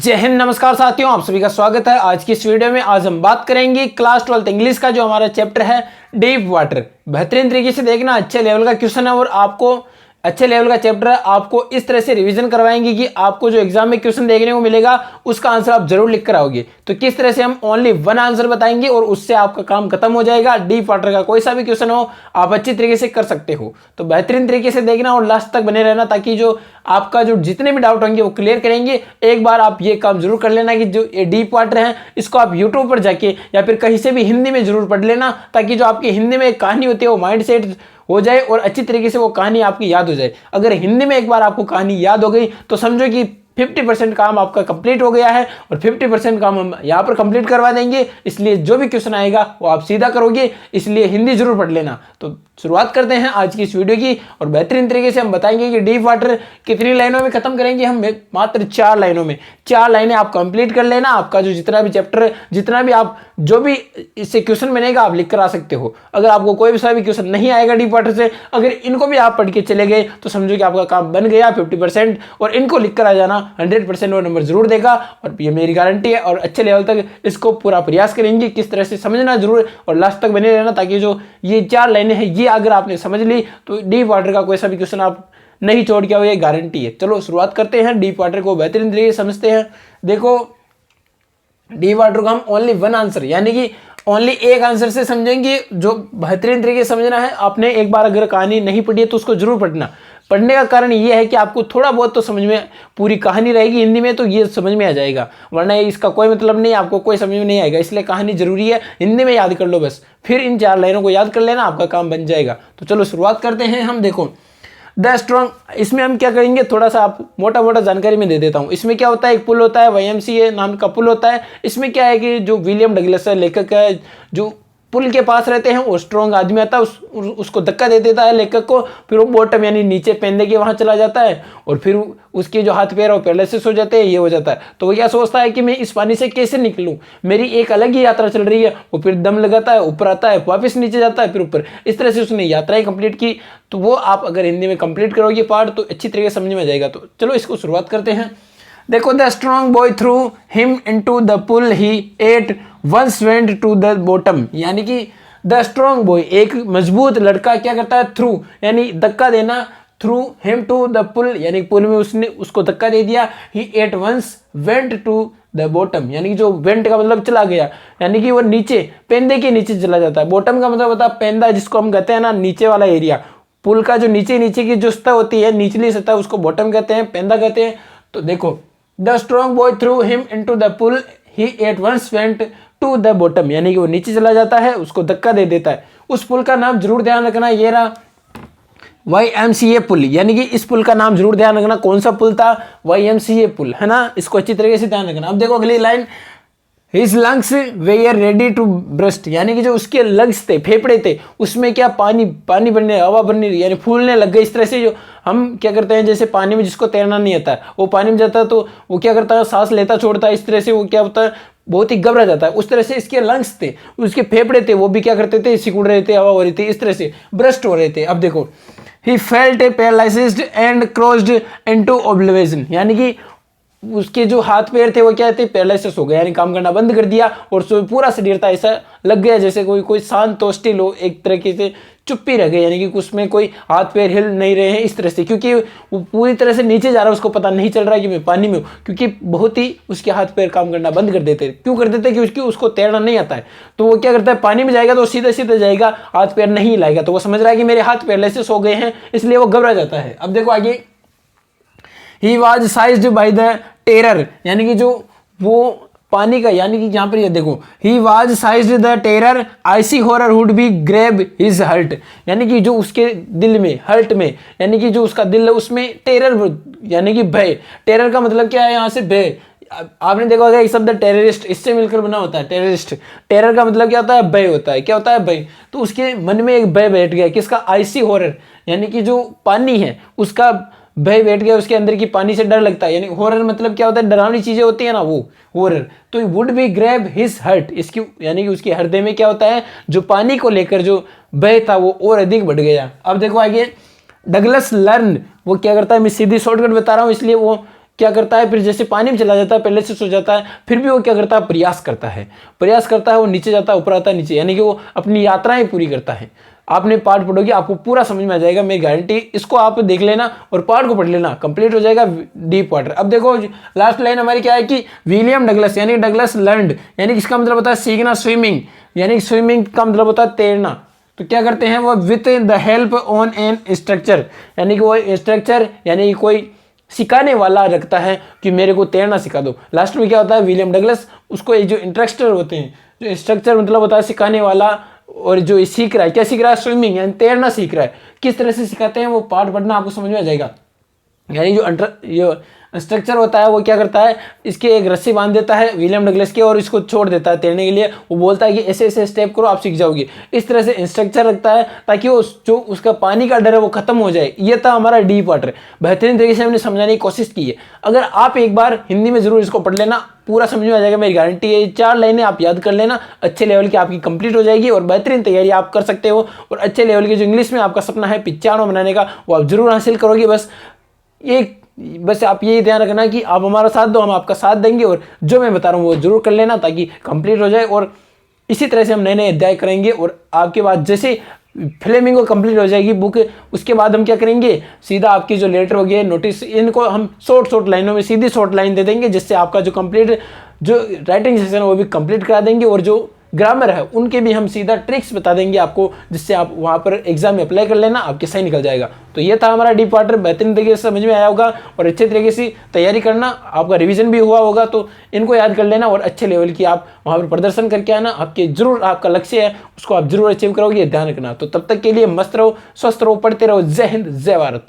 जय हिंद, नमस्कार साथियों, आप सभी का स्वागत है आज की इस वीडियो में। आज हम बात करेंगे क्लास 12th इंग्लिश का जो हमारा चैप्टर है डीप वाटर। बेहतरीन तरीके से देखना, अच्छे लेवल का क्वेश्चन है और आपको अच्छे लेवल का चैप्टर है। आपको इस तरह से रिवीजन करवाएंगे कि आपको जो एग्जाम में क्वेश्चन देखने को मिलेगा उसका आंसर आप जरूर लिख कर आओगे। तो किस तरह से हम ओनली वन आंसर बताएंगे और उससे आपका काम खत्म हो जाएगा। डीप वाटर का कोई सा भी क्वेश्चन हो आप अच्छी तरीके से कर सकते हो। तो बेहतरीन तरीके से देखना और लास्ट तक बने रहना, ताकि जो आपका जो जितने भी डाउट होंगे वो क्लियर करेंगे। एक बार आप ये काम जरूर कर लेना कि जो ये डीप वाटर है इसको आप यूट्यूब पर जाके या फिर कहीं से भी हिंदी में जरूर पढ़ लेना, ताकि जो आपकी हिंदी में कहानी होती है वो माइंड सेट हो जाए और अच्छी तरीके से वो कहानी आपकी याद हो जाए। अगर हिंदी में एक बार आपको कहानी याद हो गई तो समझो कि 50% काम आपका कंप्लीट हो गया है और 50% काम हम यहाँ पर कंप्लीट करवा देंगे। इसलिए जो भी क्वेश्चन आएगा वो आप सीधा करोगे, इसलिए हिंदी जरूर पढ़ लेना। तो शुरुआत करते हैं आज की इस वीडियो की और बेहतरीन तरीके से हम बताएंगे कि डीप वाटर कितनी लाइनों में खत्म करेंगे हम। मात्र 4 लाइनों में, 4 लाइनें आप कंप्लीट कर लेना। आपका जो जितना भी चैप्टर, जितना भी आप जो भी इससे क्वेश्चन बनेगा आप लिख कर आ सकते हो। अगर आपको कोई सा भी क्वेश्चन नहीं आएगा डीप वाटर से, अगर इनको भी आप पढ़ के चले गए तो समझो कि आपका काम बन गया 50%। और इनको लिख कर आ जाना, 100% वो नंबर जरूर देगा और ये मेरी गारंटी है। और अच्छे लेवल तक इसको पूरा प्रयास करेंगे, किस तरह से समझना जरूर और लास्ट तक बने रहना, ताकि जो ये 4 लाइनें हैं ये अगर आपने समझ ली तो डीप वाटर का कोई सा भी क्वेश्चन आप नहीं छोड़ के आओ, ये गारंटी है। चलो शुरुआत करते हैं, डीप वाटर को बेहतरीन तरीके से समझते हैं। देखो, डीप वाटर को हम ओनली वन आंसर यानी कि ओनली एक आंसर से समझेंगे, जो बेहतरीन तरीके से समझना है। आपने एक बार अगर कहानी नहीं पढ़ी है तो उसको जरूर पढ़ना। पढ़ने का कारण ये है कि आपको थोड़ा बहुत तो समझ में, पूरी कहानी रहेगी हिंदी में तो ये समझ में आ जाएगा, वरना इसका कोई मतलब नहीं, आपको कोई समझ में नहीं आएगा। इसलिए कहानी जरूरी है, हिंदी में याद कर लो बस, फिर इन 4 लाइनों को याद कर लेना, आपका काम बन जाएगा। तो चलो शुरुआत करते हैं हम। देखो द स्ट्रॉन्ग, इसमें हम क्या करेंगे, थोड़ा सा आप मोटा मोटा जानकारी में दे देता हूँ। इसमें क्या होता है, एक पुल होता है, YMCA नाम का पुल होता है। इसमें क्या है कि जो विलियम डगलस है, लेखक है, जो पुल के पास रहते हैं, वो स्ट्रॉन्ग आदमी आता है, उसको धक्का दे देता है लेखक को। फिर वो बॉटम यानी नीचे पेंदे के वहां चला जाता है और फिर उसके जो हाथ पैर है वो पैरालिसिस हो जाते हैं, ये हो जाता है। तो वो क्या सोचता है कि मैं इस पानी से कैसे निकलूं, मेरी एक अलग ही यात्रा चल रही है। वो फिर दम लगाता है, ऊपर आता है, वापस नीचे जाता है, फिर ऊपर। इस तरह से उसने यात्राएं कंप्लीट की। तो वो आप अगर हिंदी में कंप्लीट करोगे पार्ट तो अच्छी तरीके से समझ में आ जाएगा। तो चलो इसको शुरुआत करते हैं। देखो, the strong boy threw him into the pool he at once went to the bottom, यानी कि द स्ट्रॉन्ग बॉय, एक मजबूत लड़का क्या करता है, थ्रू यानी धक्का देना, threw him to the pool यानी पुल में उसने उसको धक्का दे दिया। He at once went to the bottom, यानी कि जो वेंट का मतलब चला गया, यानी कि वो नीचे, पेंदे के नीचे चला जाता है। बॉटम का मतलब होता है पेंदा, जिसको हम कहते हैं ना नीचे वाला एरिया। पुल का जो नीचे नीचे की जो सतह होती है, निचली सतह, उसको बॉटम कहते हैं, पेंदा कहते हैं। तो देखो, the strong boy threw him into the pool he at once went to the bottom, यानी कि वो नीचे चला जाता है, उसको धक्का दे देता है। उस पुल का नाम जरूर ध्यान रखना, ये रहा YMCA पुल, यानी कि इस पुल का नाम जरूर ध्यान रखना। कौन सा पुल था, YMCA पुल, है ना। इसको अच्छी तरीके से ध्यान रखना। अब देखो अगली line, His lungs were ready to burst, यानी कि जो उसके लंग्स थे, फेफड़े थे, उसमें क्या पानी बनने, हवा बनने यानी फूलने लग गई। इस तरह से जो हम क्या करते हैं, जैसे पानी में जिसको तैरना नहीं आता है वो पानी में जाता है तो वो क्या करता है, सांस लेता छोड़ता है। इस तरह से वो क्या होता है, बहुत ही घबरा जाता है। उस तरह से इसके लंग्स थे, उसके फेफड़े थे, वो भी क्या करते थे, सिकुड़ रहे थे, हवा हो रही थी, इस तरह से ब्रस्ट हो रहे थे। अब देखो, he felt paralysed and crossed into oblivion, यानी कि उसके जो हाथ पैर थे वो क्या थे, पैरालिसिस हो गया, यानी काम करना बंद कर दिया। और पूरा शरीर था ऐसा लग गया जैसे कोई शांत तो स्टिल हो, एक तरीके से चुप्पी रह गई, यानी कि उसमें कोई हाथ पैर हिल नहीं रहे हैं इस तरह से, क्योंकि वो पूरी तरह से नीचे जा रहा है, उसको पता नहीं चल रहा है कि मैं पानी में हूँ, क्योंकि बहुत ही उसके हाथ पैर काम करना बंद कर देते। क्यों कर देते, क्योंकि उसको तैरना नहीं आता है। तो वो क्या करता है, पानी में जाएगा तो सीधे सीधे जाएगा, हाथ पैर नहीं हिलाएगा। तो वो समझ रहा है कि मेरे हाथ पैरालिसिस हो गए हैं, इसलिए वो घबरा जाता है। अब देखो आगे, ही was sized by the terror, यानी कि जो वो पानी का, यानी कि यहाँ पर ये देखो, he was seized the terror icy horror would be grab his heart, यानी कि जो उसके दिल में, हर्ट में, यानी कि जो उसका दिल है उसमें टेरर यानी कि भय। टेरर का मतलब क्या है, यहाँ से भय। आपने देखा होगा एक शब्द टेररिस्ट, इससे मिलकर बना होता है टेररिस्ट। टेरर का मतलब क्या होता है, भय होता है। क्या होता है, भय। तो उसके मन में एक भय बैठ गया, किसका, आईसी हॉरर, यानी कि जो पानी है उसका भय बैठ गया, उसके अंदर की पानी से डर लगता है। यानी हॉरर मतलब क्या होता है, डरावनी चीजें होती है ना, वो हॉरर। तो would be grab his heart, इसकी यानी कि उसके हृदय में क्या होता है, जो पानी को लेकर जो भय था वो और अधिक बढ़ गया। अब देखो आगे, डगलस लर्न, वो क्या करता है, मैं सीधी शॉर्टकट बता रहा हूँ इसलिए वो क्या करता है, फिर जैसे पानी में चला जाता है, पहले से सो जाता है, फिर भी वो क्या करता है, प्रयास करता है, वो नीचे जाता है, ऊपर आता है, नीचे, यानी कि वो अपनी यात्राएं पूरी करता है। आपने पार्ट पढ़ोगे आपको पूरा समझ में आ जाएगा, मेरी गारंटी। इसको आप देख लेना और पार्ट को पढ़ लेना, कंप्लीट हो जाएगा डीप वाटर। अब देखो लास्ट लाइन हमारी क्या है कि विलियम डगलस यानी डगलस लर्नड, यानी इसका मतलब होता है सीखना, स्विमिंग, यानी स्विमिंग का मतलब होता है तैरना। तो क्या करते हैं वो, with the help on an structure, यानी कि वो स्ट्रक्चर यानी कोई सिखाने वाला रखता है कि मेरे को तैरना सिखा दो। लास्ट में क्या होता है, विलियम डगलस उसको एक जो इंस्ट्रक्टर होते हैं, जो स्ट्रक्चर मतलब होता है सिखाने वाला, और जो ये सीख रहा है, क्या सीख रहा है, स्विमिंग यानी तैरना सीख रहा है। किस तरह से सिखाते हैं वो पार्ट पढ़ना, आपको समझ में आ जाएगा। यानी जो स्ट्रक्चर होता है वो क्या करता है, इसके एक रस्सी बांध देता है विलियम डगलस की और इसको छोड़ देता है तैरने के लिए। वो बोलता है कि ऐसे ऐसे स्टेप करो, आप सीख जाओगे। इस तरह से स्ट्रक्चर रखता है ताकि वो जो उसका पानी का डर है वो खत्म हो जाए। ये था हमारा डीप वाटर। बेहतरीन तरीके से हमने समझाने की कोशिश की है। अगर आप एक बार हिंदी में जरूर इसको पढ़ लेना, पूरा समझ में आ जाएगा, मेरी गारंटी है। 4 लाइनें आप याद कर लेना, अच्छे लेवल की आपकी कंप्लीट हो जाएगी और बेहतरीन तैयारी आप कर सकते हो। और अच्छे लेवल की जो इंग्लिश में आपका सपना है 95 बनाने का, वो आप जरूर हासिल करोगे। बस आप यही ध्यान रखना कि आप हमारा साथ दो, हम आपका साथ देंगे, और जो मैं बता रहा हूँ वो जरूर कर लेना ताकि कंप्लीट हो जाए। और इसी तरह से हम नए नए अध्याय करेंगे। और आपके बाद जैसे फ्लेमिंगो कंप्लीट हो जाएगी बुक, उसके बाद हम क्या करेंगे, सीधा आपकी जो लेटर हो गया, नोटिस, इनको हम शॉर्ट लाइनों में सीधी शॉर्ट लाइन दे देंगे, जिससे आपका जो कंप्लीट जो राइटिंग सेशन है वो भी कंप्लीट करा देंगे। और जो ग्रामर है उनके भी हम सीधा ट्रिक्स बता देंगे आपको, जिससे आप वहाँ पर एग्जाम में अप्लाई कर लेना, आपके सही निकल जाएगा। तो ये था हमारा डीप वाटर। बेहतरीन तरीके से समझ में आया होगा और अच्छे तरीके से तैयारी करना, आपका रिवीजन भी हुआ होगा, तो इनको याद कर लेना और अच्छे लेवल की आप वहाँ पर प्रदर्शन करके आना। आपके जरूर आपका लक्ष्य है उसको आप जरूर अचीव करोगे, ध्यान रखना। तो तब तक के लिए मस्त रहो, स्वस्थ रहो, पढ़ते रहो। जय हिंद, जय भारत।